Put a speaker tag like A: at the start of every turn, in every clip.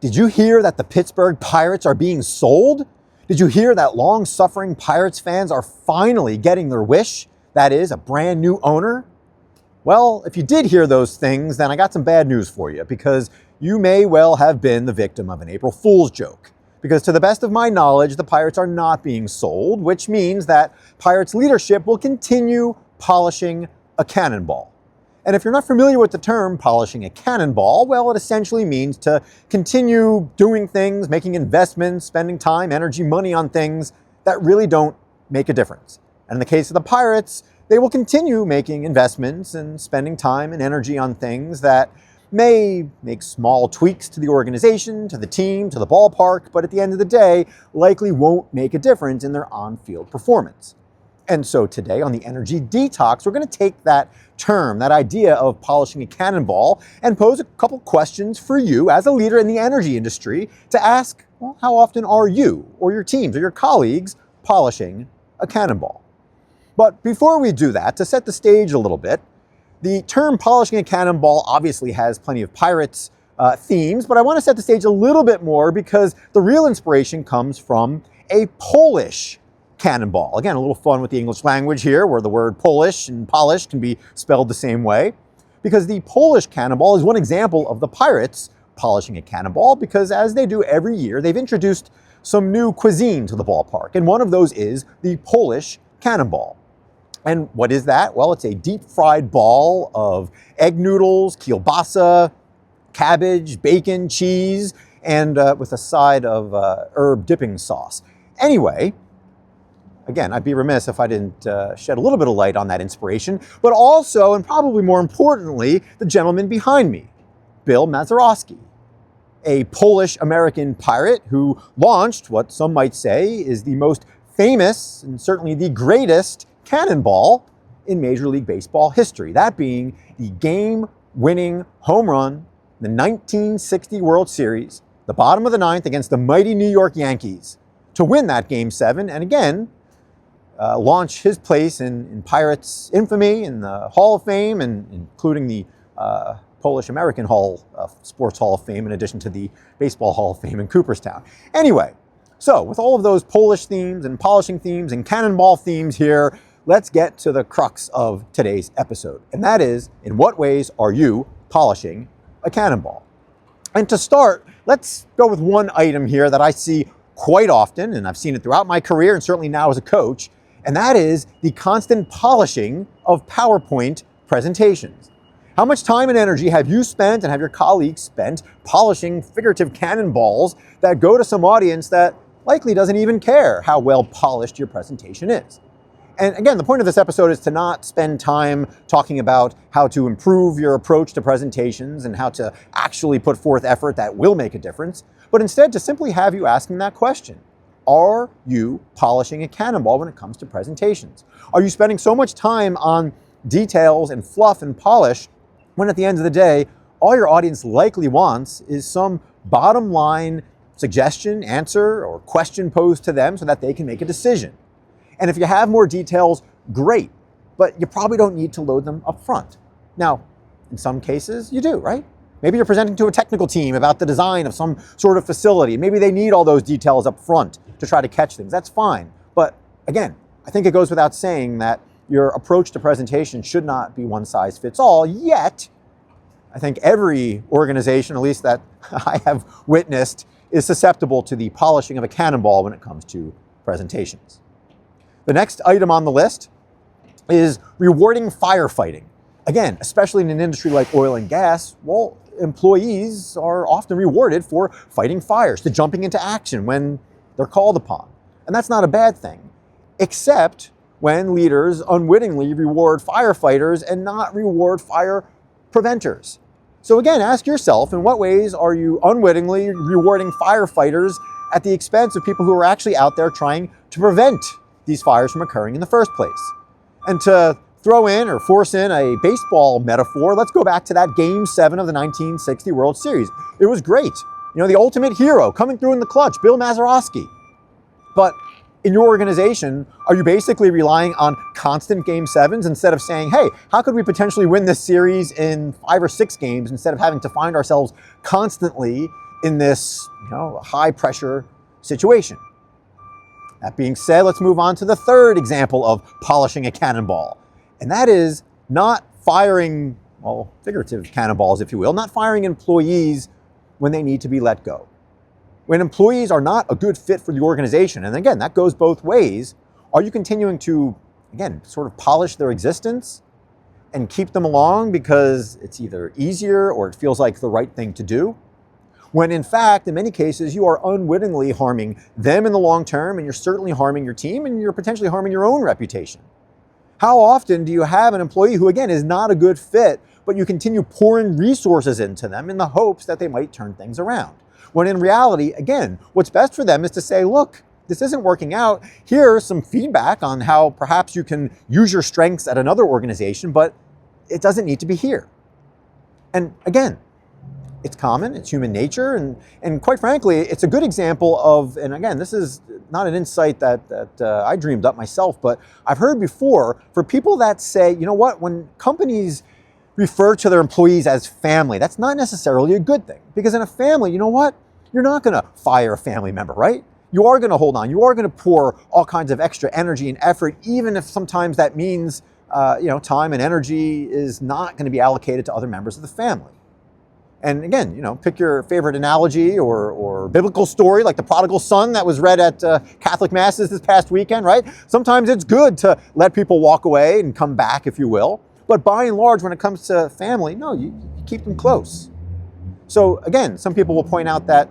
A: Did you hear that the Pittsburgh Pirates are being sold? Did you hear that long-suffering Pirates fans are finally getting their wish? That is, a brand new owner? Well, if you did hear those things, then I got some bad news for you, because you may well have been the victim of an April Fool's joke. Because to the best of my knowledge, the Pirates are not being sold, which means that Pirates leadership will continue polishing a cannonball. And if you're not familiar with the term polishing a cannonball, well, it essentially means to continue doing things, making investments, spending time, energy, money on things that really don't make a difference. And in the case of the Pirates, they will continue making investments and spending time and energy on things that may make small tweaks to the organization, to the team, to the ballpark, but at the end of the day, likely won't make a difference in their on-field performance. And so today on the Energy Detox, we're going to take that term, that idea of polishing a cannonball, and pose a couple questions for you as a leader in the energy industry to ask, well, how often are you or your teams or your colleagues polishing a cannonball? But before we do that, to set the stage a little bit, the term polishing a cannonball obviously has plenty of Pirates themes, but I want to set the stage a little bit more because the real inspiration comes from a Polish cannonball. Again, a little fun with the English language here, where the word Polish and polish can be spelled the same way. Because the Polish cannonball is one example of the Pirates polishing a cannonball, because as they do every year, they've introduced some new cuisine to the ballpark. And one of those is the Polish cannonball. And what is that? Well, it's a deep fried ball of egg noodles, kielbasa, cabbage, bacon, cheese, and with a side of herb dipping sauce. Anyway, again, I'd be remiss if I didn't shed a little bit of light on that inspiration, but also, and probably more importantly, the gentleman behind me, Bill Mazeroski, a Polish-American pirate who launched what some might say is the most famous and certainly the greatest cannonball in Major League Baseball history, that being the game-winning home run in the 1960 World Series, the bottom of the ninth against the mighty New York Yankees, to win that Game 7, and again, launch his place in Pirates infamy in the Hall of Fame, and including the Polish-American Sports Hall of Fame, in addition to the Baseball Hall of Fame in Cooperstown. Anyway, so with all of those Polish themes and polishing themes and cannonball themes here, let's get to the crux of today's episode. And that is, in what ways are you polishing a cannonball? And to start, let's go with one item here that I see quite often, and I've seen it throughout my career and certainly now as a coach, and that is the constant polishing of PowerPoint presentations. How much time and energy have you spent and have your colleagues spent polishing figurative cannonballs that go to some audience that likely doesn't even care how well polished your presentation is? And again, the point of this episode is to not spend time talking about how to improve your approach to presentations and how to actually put forth effort that will make a difference, but instead to simply have you asking that question. Are you polishing a cannonball when it comes to presentations? Are you spending so much time on details and fluff and polish when at the end of the day, all your audience likely wants is some bottom line suggestion, answer, or question posed to them so that they can make a decision? And if you have more details, great, but you probably don't need to load them up front. Now, in some cases, you do, right? Maybe you're presenting to a technical team about the design of some sort of facility. Maybe they need all those details up front to try to catch things. That's fine. But again, I think it goes without saying that your approach to presentation should not be one size fits all, yet I think every organization, at least that I have witnessed, is susceptible to the polishing of a cannonball when it comes to presentations. The next item on the list is rewarding firefighting. Again, especially in an industry like oil and gas, well, employees are often rewarded for fighting fires, to jumping into action when they're called upon. And that's not a bad thing, except when leaders unwittingly reward firefighters and not reward fire preventers. So again, ask yourself, in what ways are you unwittingly rewarding firefighters at the expense of people who are actually out there trying to prevent these fires from occurring in the first place? And to throw in or force in a baseball metaphor, let's go back to that Game 7 of the 1960 World Series. It was great. You know, the ultimate hero coming through in the clutch, Bill Mazeroski. But in your organization, are you basically relying on constant Game 7s instead of saying, hey, how could we potentially win this series in 5 or 6 games instead of having to find ourselves constantly in this high pressure situation. That being said, let's move on to the third example of polishing a cannonball. And that is not firing, well, figurative cannonballs, if you will, not firing employees when they need to be let go. When employees are not a good fit for the organization, and again, that goes both ways, are you continuing to, again, sort of polish their existence and keep them along because it's either easier or it feels like the right thing to do? When in fact, in many cases, you are unwittingly harming them in the long term, and you're certainly harming your team, and you're potentially harming your own reputation. How often do you have an employee who, again, is not a good fit, but you continue pouring resources into them in the hopes that they might turn things around? When in reality, again, what's best for them is to say, look, this isn't working out. Here's some feedback on how perhaps you can use your strengths at another organization, but it doesn't need to be here. And again, it's common, it's human nature, and quite frankly, it's a good example of, and again, this is not an insight that I dreamed up myself, but I've heard before, for people that say, you know what, when companies refer to their employees as family, that's not necessarily a good thing. Because in a family, you know what, you're not gonna fire a family member, right? You are gonna hold on, you are gonna pour all kinds of extra energy and effort, even if sometimes that means time and energy is not gonna be allocated to other members of the family. And again, pick your favorite analogy or biblical story, like the prodigal son that was read at Catholic masses this past weekend, right? Sometimes it's good to let people walk away and come back, if you will. But by and large, when it comes to family, no, you keep them close. So again, some people will point out that,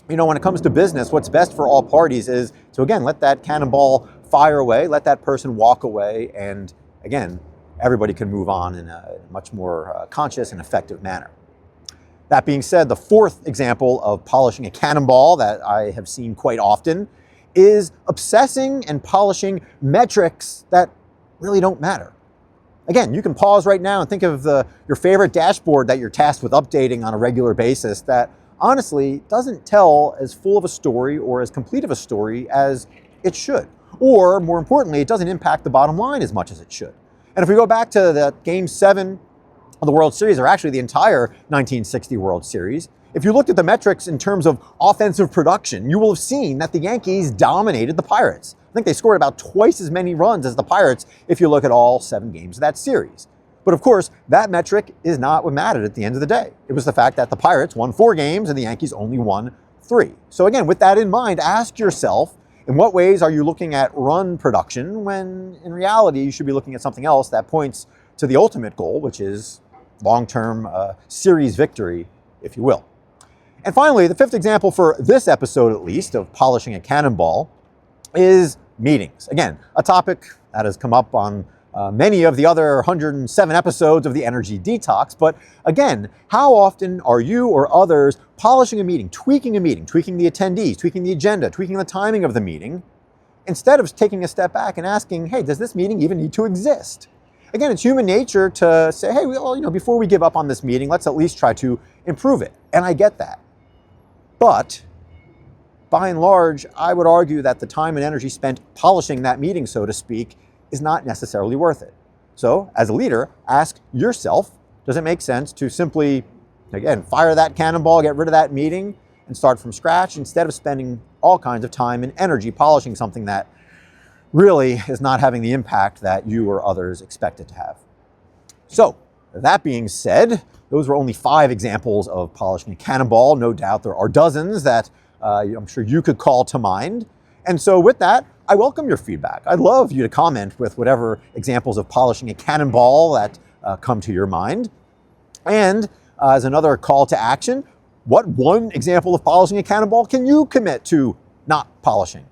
A: when it comes to business, what's best for all parties is to, again, let that cannonball fire away, let that person walk away, and again, everybody can move on in a much more conscious and effective manner. That being said, the fourth example of polishing a cannonball that I have seen quite often is obsessing and polishing metrics that really don't matter. Again, you can pause right now and think of your favorite dashboard that you're tasked with updating on a regular basis that honestly doesn't tell as full of a story or as complete of a story as it should. Or more importantly, it doesn't impact the bottom line as much as it should. And if we go back to the Game 7 of the World Series, or actually the entire 1960 World Series, if you looked at the metrics in terms of offensive production, you will have seen that the Yankees dominated the Pirates. I think they scored about twice as many runs as the Pirates if you look at all 7 games of that series. But of course, that metric is not what mattered at the end of the day. It was the fact that the Pirates won 4 games and the Yankees only won 3. So again, with that in mind, ask yourself, in what ways are you looking at run production when in reality you should be looking at something else that points to the ultimate goal, which is long-term series victory, if you will. And finally, the fifth example for this episode, at least, of polishing a cannonball is meetings. Again, a topic that has come up on many of the other 107 episodes of the Energy Detox. But again, how often are you or others polishing a meeting, tweaking the attendees, tweaking the agenda, tweaking the timing of the meeting, instead of taking a step back and asking, hey, does this meeting even need to exist? Again, it's human nature to say, hey, before we give up on this meeting, let's at least try to improve it. And I get that. But by and large, I would argue that the time and energy spent polishing that meeting, so to speak, is not necessarily worth it. So as a leader, ask yourself, does it make sense to simply, again, fire that cannonball, get rid of that meeting, and start from scratch instead of spending all kinds of time and energy polishing something that really is not having the impact that you or others expect it to have? So that being said, those were only 5 examples of polishing a cannonball. No doubt there are dozens that I'm sure you could call to mind. And so with that, I welcome your feedback. I'd love you to comment with whatever examples of polishing a cannonball that come to your mind. And as another call to action, what one example of polishing a cannonball can you commit to not polishing?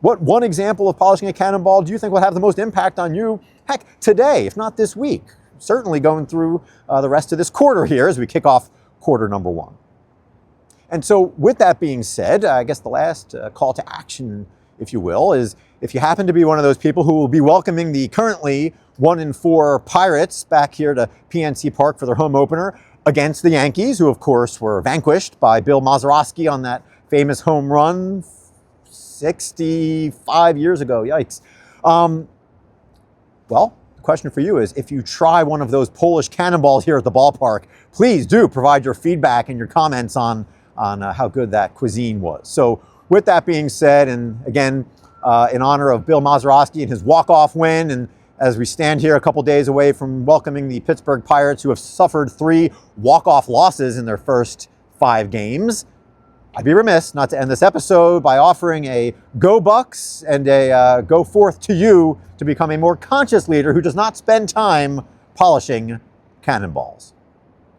A: What one example of polishing a cannonball do you think will have the most impact on you, heck, today, if not this week? Certainly going through the rest of this quarter here as we kick off quarter number 1. And so with that being said, I guess the last call to action, if you will, is if you happen to be one of those people who will be welcoming the currently 1-4 Pirates back here to PNC Park for their home opener against the Yankees, who of course were vanquished by Bill Mazeroski on that famous home run 65 years ago, yikes. Well, the question for you is, if you try one of those Polish cannonballs here at the ballpark, please do provide your feedback and your comments on on how good that cuisine was. So with that being said, and again, in honor of Bill Mazeroski and his walk-off win, and as we stand here a couple days away from welcoming the Pittsburgh Pirates, who have suffered 3 walk-off losses in their first 5 games, I'd be remiss not to end this episode by offering a go Bucks and a go forth to you to become a more conscious leader who does not spend time polishing cannonballs.